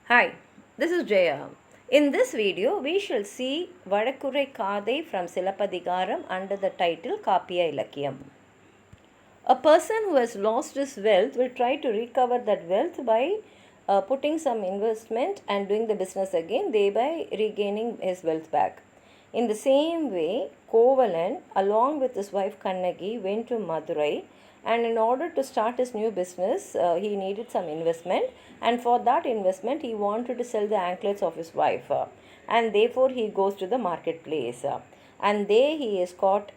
Hi, this is Jaya. In this video, we shall see Vadakkurai Kadai from Silappadigaram under the title Kapiya Ilakkiyam. A person who has lost his wealth will try to recover that wealth by putting some investment and doing the business again, thereby regaining his wealth back. In the same way, Kovalan, along with his wife Kannagi, went to Madurai, and in order to start his new business, he needed some investment, and for that investment, he wanted to sell the anklets of his wife, and therefore he goes to the marketplace, and there he is caught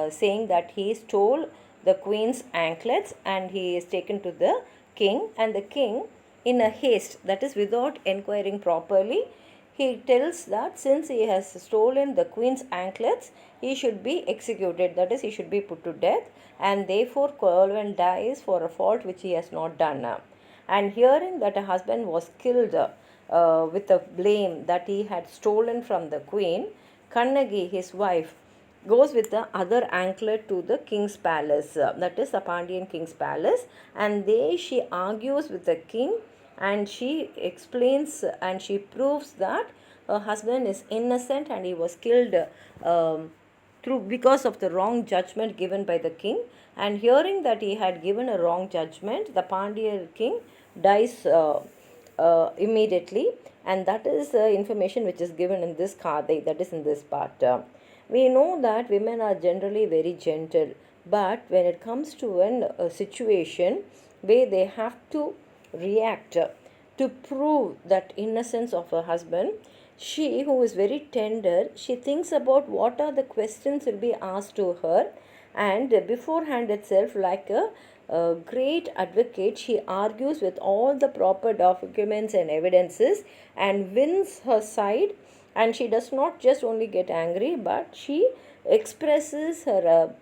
saying that he stole the queen's anklets, and he is taken to the king, and the king, in a haste, that is without inquiring properly, he tells that since he has stolen the queen's anklets, he should be executed, that is, he should be put to death, and therefore Colwyn dies for a fault which he has not done. And hearing that a husband was killed with a blame that he had stolen from the queen, Kannagi, his wife, goes with the other anklet to the king's palace, that is the Pandian king's palace, and there she argues with the king, and she explains and she proves that her husband is innocent and he was killed through because of the wrong judgment given by the king. And hearing that he had given a wrong judgment, the Pandya king dies immediately, and that is the information which is given in this Kadai, that is in this part. We know that women are generally very gentle, but when it comes to a situation where they have to react to prove that innocence of her husband, she, who is very tender, she thinks about what are the questions will be asked to her, and beforehand itself, like a great advocate, she argues with all the proper documents and evidences and wins her side. And she does not just only get angry, but she expresses her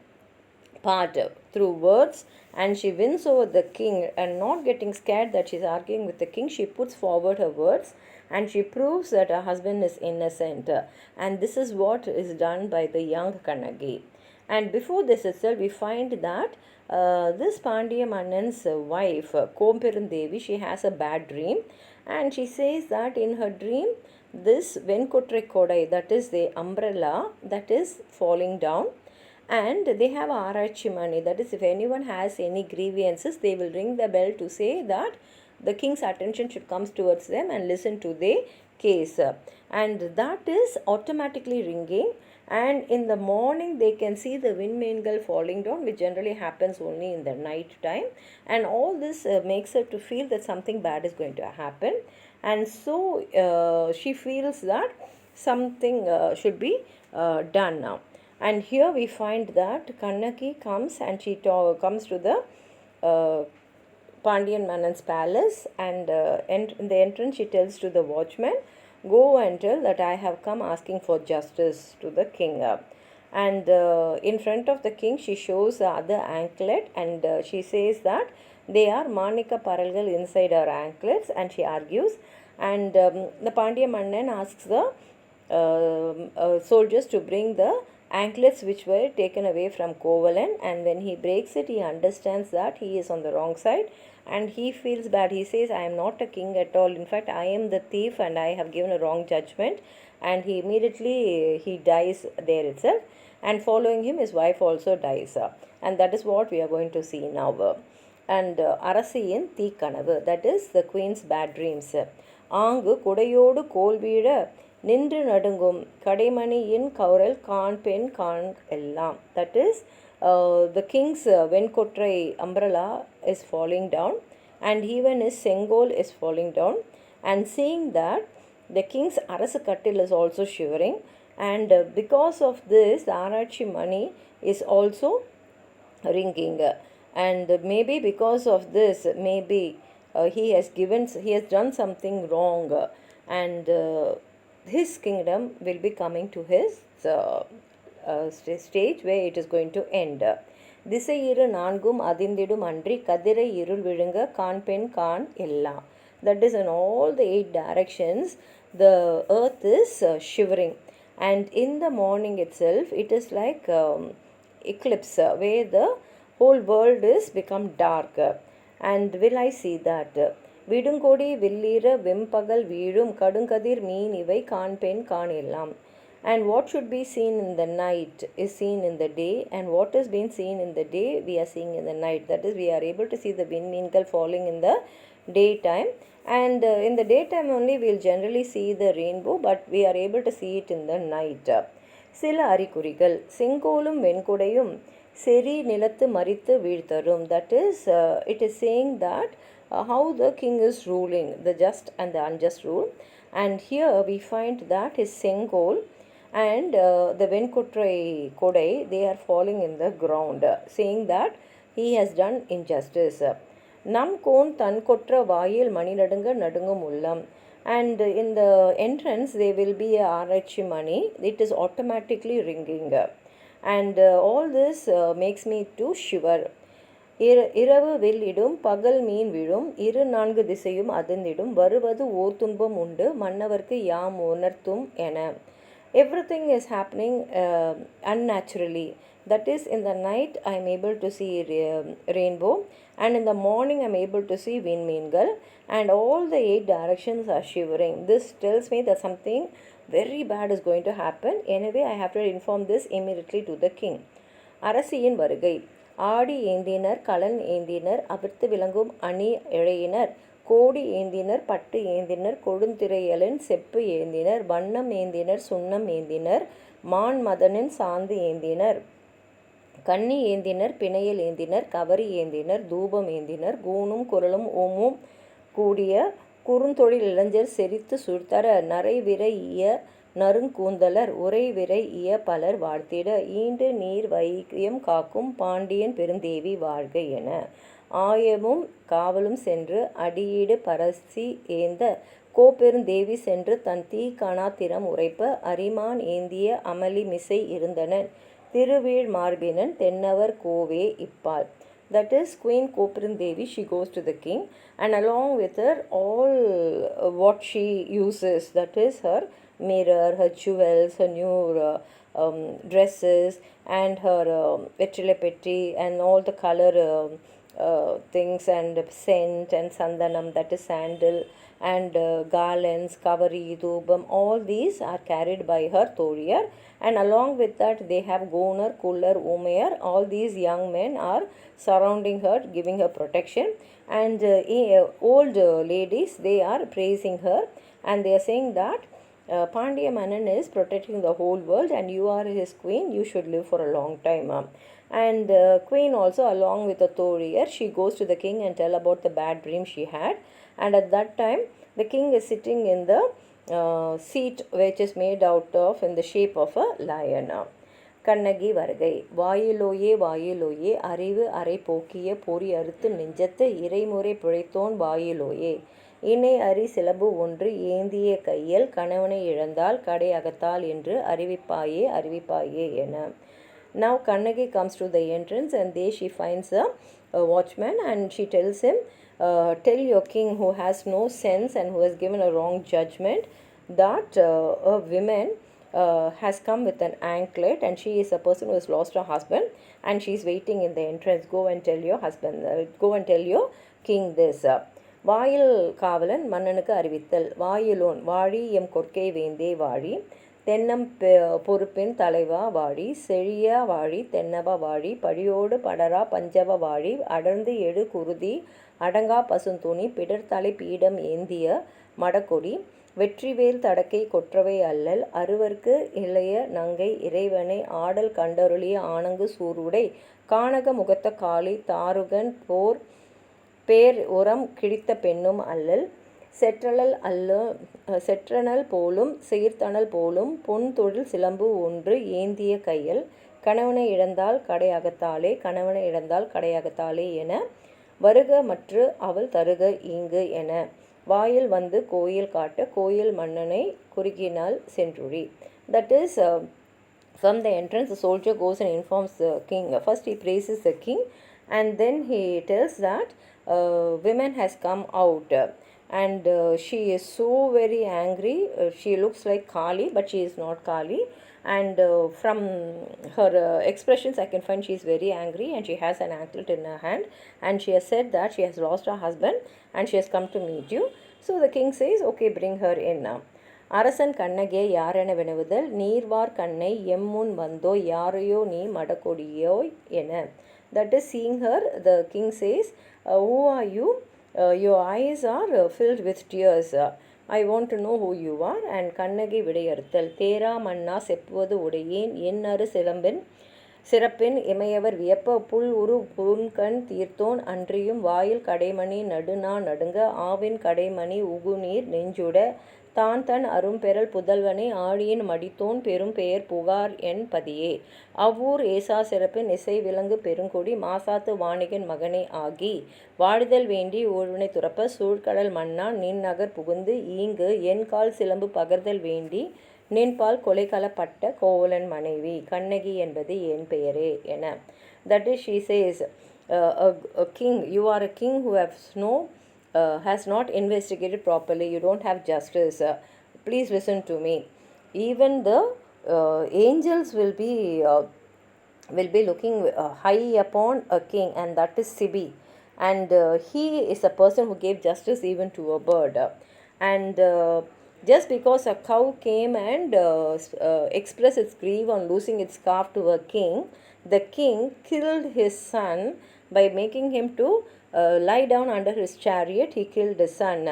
part through words, and she wins over the king, and not getting scared that she's arguing with the king, she puts forward her words and she proves that her husband is innocent. And this is what is done by the young Kannagi. And before this itself, we find that this Pandya Mannan's wife, Komperandevi, she has a bad dream, and she says that in her dream, this Venkotrai Kodai, that is the umbrella, that is falling down, and they have Arachi money, that is, if anyone has any grievances, they will ring the bell to say that the king's attention should come towards them and listen to their case, and that is automatically ringing. And in the morning they can see the windmill falling down, which generally happens only in the night time, and all this makes her to feel that something bad is going to happen. And so she feels that something should be done now. And here we find that Kannaki comes, and she comes to the Pandian Mannan's palace, and in the entrance she tells to the watchman, go and tell that I have come asking for justice to the king. And in front of the king she shows the other anklet, and she says that they are Manika Paralgal inside her anklets, and she argues. And the Pandya Mannan asks the soldiers to bring the anklets which were taken away from Kovalan, and when he breaks it, he understands that he is on the wrong side, and he feels bad. He says, I am not a king at all. In fact, I am the thief, and I have given a wrong judgment. And he immediately he dies there itself, and following him his wife also dies, and that is what we are going to see now. And Arasiyin Thikanavu, that is the queen's bad dreams. ஆங்கு குடையோடு கோல் வீழ நின்று நடுங்கும் கடைமணியின் கௌரல் கான் பெண் கான் எல்லாம், that is the king's Venkotrai umbrella is falling down, and even his Sengol is falling down, and seeing that the king's Arasakattil is also shivering, and because of this the Arachi money is also ringing, and maybe because of this, maybe he has done something wrong, and his kingdom will be coming to his stage where it is going to end. திசை இரு நான்கும் அதிர்ந்திடும் அன்றி கதிரை இருள் விழுங்க கான் பெண் கான் எல்லாம், that is, in all the 8 directions the earth is shivering, and in the morning itself it is like eclipse, where the whole world is become dark. And will I see that விடுங்கொடி வில்லீர வெம்பகல் வீழும் கடுங்கதிர் மீன் இவை காண்பெண் காணெல்லாம். And what should be seen in the night is seen in the day, and what is being seen in the day we are seeing in the night. That is, we are able to see the விண்மீன்கள் falling in the daytime, and in the daytime only we will generally see the rainbow, but we are able to see it in the night. சில அறிகுறிகள் செங்கோலும் வெண்குடையும் செறி நிலத்து மறித்து வீழ்த்தரும். That is, it is saying that how the king is ruling, the just and the unjust rule. And here we find that his sengol and the venkutrai kodai, they are falling in the ground, saying that he has done injustice. Nam kon tan kotra vayil mani nadunga nadungum ullam. And in the entrance there will be a arachi money, it is automatically ringing. And all this makes me to shiver. இரவு வெள்ளிடும் பகல் மீன் விழும் இரு நான்கு திசையும் அதிர்ந்திடும் வருவது ஓர் துன்பம் உண்டு மன்னவர்க்கு யாம் உணர்த்தும் என. Everything is happening unnaturally. That is, in the night I am able to see rainbow, and in the morning I am able to see விண்மீன்கள், and all the 8 directions are shivering. This tells me that something very bad is going to happen. Anyway, I have to inform this immediately to the king. அரசியின் வருகை. ஆடி ஏந்தினர் கலன் ஏந்தினர் அவிர்த்து விளங்கும் அணி இழையினர் கோடி ஏந்தினர் பட்டு ஏந்தினர் கொடுந்திரையலின் செப்பு ஏந்தினர் வண்ணம் ஏந்தினர் சுண்ணம் ஏந்தினர் மான் மதனின் சாந்து ஏந்தினர் கன்னி ஏந்தினர் பிணையல் ஏந்தினர் கவரி ஏந்தினர் தூபம் ஏந்தினர் கூணும் குரலும் ஓமும் கூடிய குறுந்தொழில் இளைஞர் செறித்து சுழ்த்தர நரைவிரை ஈய நறுங்கூந்தலர் உறைவிரை ஈய பலர் வாழ்த்திட ஈண்டு நீர் வையம் காக்கும் பாண்டியன் பெருந்தேவி வாழ்க என. ஆயமும் காவலும் சென்று அடியீடு பரசி ஏந்த கோப்பெருந்தேவி சென்று தன் தீ கணாத்திரம் உரைப்ப அரிமான் ஏந்திய அமளி மிசை இருந்தனன் திருவீழ் மார்பினன் தென்னவர் கோவே இப்பால். That is, Queen Koperindevi, she goes to the king, and along with her all what she uses, that is her mirror, her jewels, her new dresses, and her vetrilepetti, and all the color things, and scent and sandanam, that is sandal, and garlands, kavari, dhoobam, all these are carried by her Thoriyar, and along with that they have Gonar, Kullar, Umayar, all these young men are surrounding her, giving her protection, and old ladies, they are praising her, and they are saying that Pandya Manan is protecting the whole world, and you are his queen, you should live for a long time. And queen also, along with the Thoriyar, she goes to the king and tell about the bad dream she had, and at that time the king is sitting in the seat which is made out of in the shape of a lion. Kannagi வருகை. வாயிலோயே வாயிலோயே அறிவு அறை போக்கிய பொறி அறுத்து நெஞ்சத்து இறைமுறை பிழைத்தோன் வாயிலோயே இணை அறி சிலம்பு ஒன்று ஏந்திய கையில் கணவனை இழந்தால் கடை அகத்தால் என்று அறிவிப்பாயே அறிவிப்பாயே என. Now Kannagi comes to the entrance, and there she finds a watchman, and she tells him, tell your king, who has no sense and who has given a wrong judgment, that a woman has come with an anklet, and she is a person who has lost her husband, and she is waiting in the entrance. Go and tell your husband, go and tell your king this. வாயில் காவலன் மன்னனுக்கு அறிவித்தல். வாயிலோன் வாழி M Korkai வேந்தே வாழி தென்னம் பொறுப்பின் தலைவா வாழி செழியா வாழி தென்னவா வாழி பழியோடு படரா பஞ்சவ வாழி அடர்ந்து எடு குருதி அடங்கா பசுந்துணி பிடர்தலை பீடம் ஏந்திய மடக்கொடி வெற்றிவேல் தடக்கை கொற்றவை அல்லல் அறுவர்க்கு இளைய நங்கை இறைவனை ஆடல் கண்டருளிய ஆனங்கு சூருடை கானக முகத்த காளி தாருகன் போர் பேர் உரம் கிழித்த பெண்ணும் அல்லல் செற்றனல் போலும் சீர்த்தனல் போலும் பொன் தொழில் சிலம்பு ஒன்று ஏந்திய கையில் கணவனை இழந்தால் கடை அகத்தாலே கணவனை இழந்தால் கடை அகத்தாலே என வருக மற்று அவள் தருக ஈங்கு என வாயில் வந்து கோயில் காட்ட கோயில் மன்னனை குறுகினால் சென்றுழி. That is, from the entrance the soldier goes and informs the king. First he praises the king, and then he tells that woman has come out, and she is so very angry. She looks like Kali, but she is not Kali, and from her expressions I can find she is very angry, and she has an anklet in her hand, and she has said that she has lost her husband and she has come to meet you. So the king says, okay, bring her in. அரசன் கண்ணகியை யாரென வினவுதல், நீர்வார் கண்ணை எம்முன் வந்தோய் யாரையோ நீ மடக்கொடியோய் என. That is, seeing her, the king says, who are you? Your eyes are filled with tears. I want to know who you are. And Kannagi விடையறுத்தல், தேரா மன்னா செப்புவது உடையேன் என் அரு சிலம்பின் சிறப்பின் இமையவர் வியப்ப புல் உரு புன்கண் தீர்த்தோன் அன்றியும் வாயில் கடைமணி நடுநா நடுங்க ஆவின் கடைமணி உகுநீர் நெஞ்சுட தான் தன் அரும்பெறல் புதல்வனை ஆழியின் மடித்தோன் பெரும் பெயர் புகார் என் பதியே அவ்வூர் ஏசா சிறப்பின் இசை விலங்கு பெருங்கொடி மாசாத்து வாணிகன் மகனே ஆகி வாடுதல் வேண்டி ஊழ்வினை துறப்ப சூழ்கடல் மன்னா நின் நகர் புகுந்து ஈங்கு என் கால் சிலம்பு பகர்தல் வேண்டி நின்பால் கொலைகளப்பட்ட கோவலன் மனைவி கண்ணகி என்பது என் பெயரே என. That is, she says, a king, you are a king who has not investigated properly, you don't have justice, please listen to me. Even the angels will be looking high upon a king, and that is Sibi, and he is a person who gave justice even to a bird. And just because a cow came and expressed its grief on losing its calf to a king, the king killed his son by making him to lie down under his chariot. He killed his son,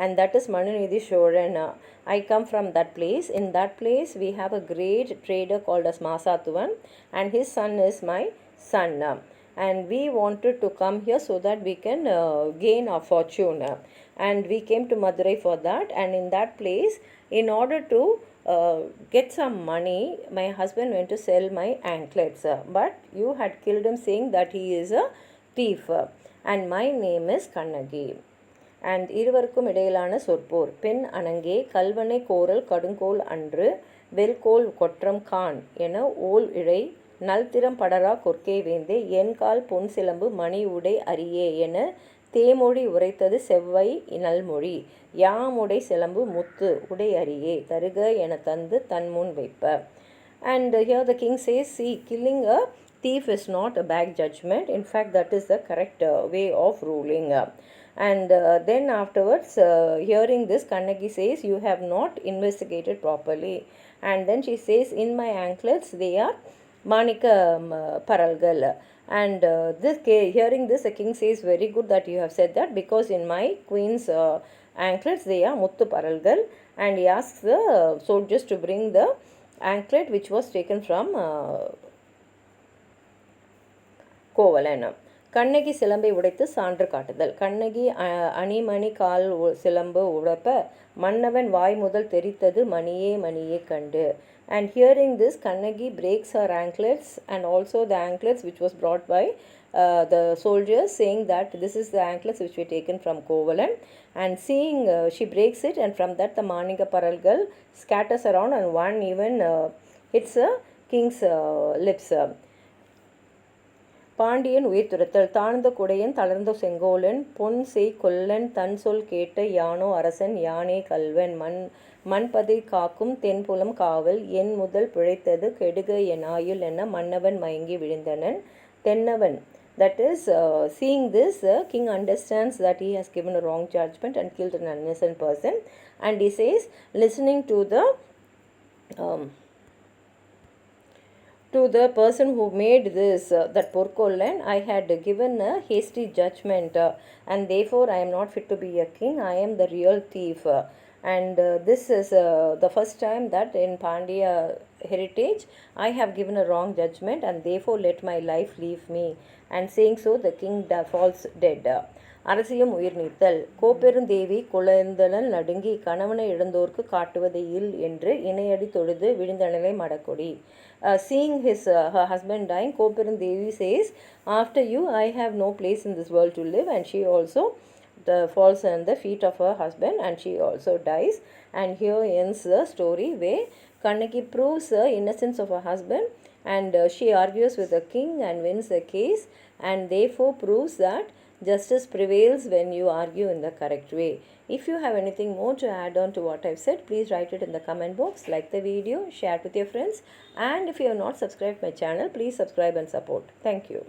and that is Manunidhi Shoran. I come from that place. In that place we have a great trader called as Masathuvan, and his son is my son, and we wanted to come here so that we can gain our fortune, and we came to Madurai for that. And in that place, in order to get some money, my husband went to sell my anklets, but you had killed him, saying that he is a thief, and my name is Kannagi. And இருவருக்கும் இடையிலான சொற்போர், பெண் அணங்கே கல்வனை கோரல் கடுங்கோல் அன்று வெல்கோல் கொற்றம் கான் என ஓல் இழை நல்திறம் படரா கொற்கை வேந்தே என் கால் பொன் சிலம்பு மணி உடை அரியே என தேமொழி உரைத்தது செவ்வை நல்மொழி யாமுடை சிலம்பு முத்து உடை அரியே தருக என தந்து தன்முன் வைப்ப. And here the king says, see, killing a thief is not a bad judgment. In fact, that is the correct way of ruling. And then afterwards, hearing this, Kannagi says, you have not investigated properly. And then she says, in my anklets they are Manika Paralgal. And hearing this, the king says, very good that you have said that, because in my queen's anklets they are Muttu Paralgal. And he asks the soldiers to bring the anklet which was taken from Kovalan. Kannagi சிலம்பை உடைத்து சான்று காட்டுதல், கண்ணகி அணிமணி கால் சிலம்பு உடைப்ப மன்னவன் வாய் முதல் தெரித்தது மணியே மணியே கண்டு. And hearing this, Kannagi breaks her anklets, and also the anklets which was brought by the soldiers, saying that this is the anklets which were taken from Kovalan. And seeing she breaks it, and from that the Manika Paralgal scatters around, and one even hits a king's lips. Pandian உயிர் துரத்தல், தாழ்ந்த குடையன் தளர்ந்த செங்கோலன் பொன் செய் கொல்லன் தன் சொல் கேட்ட யானோ அரசன் யானே கல்வன் மண்பதை காக்கும் தென்புலம் காவல் என் முதல் பிழைத்தது கெடுக என் ஆயுள் என மன்னவன் மயங்கி விழுந்தனன் தென்னவன். That is, seeing this, king understands that he has given a wrong judgment and killed an innocent person, and he says, listening to the person who made this, that Porkollan, I had given a hasty judgment, and therefore I am not fit to be a king. I am the real thief. And this is the first time that in Pandya heritage I have given a wrong judgment, and therefore let my life leave me. And saying so, the king falls dead. அரசியம் உயிர் நீத்தல், கோப்பெருந்தேவி குழந்தலன் நடுங்கி கணவனை இழந்தோர்க்கு காட்டுவது இல் என்று இணையடி தொழுது விழுந்தனலை மடக்கொடி. Seeing her husband dying, Kopperundevi says, after you I have no place in this world to live, and she also falls on the feet of her husband, and she also dies. And here ends the story where Kannagi proves the innocence of her husband, and she argues with the king and wins the case, and therefore proves that Justice prevails when you argue in the correct way. If you have anything more to add on to what I've said, please write it in the comment box, like the video, share it with your friends, and if you have not subscribed my channel, please subscribe and support. Thank you.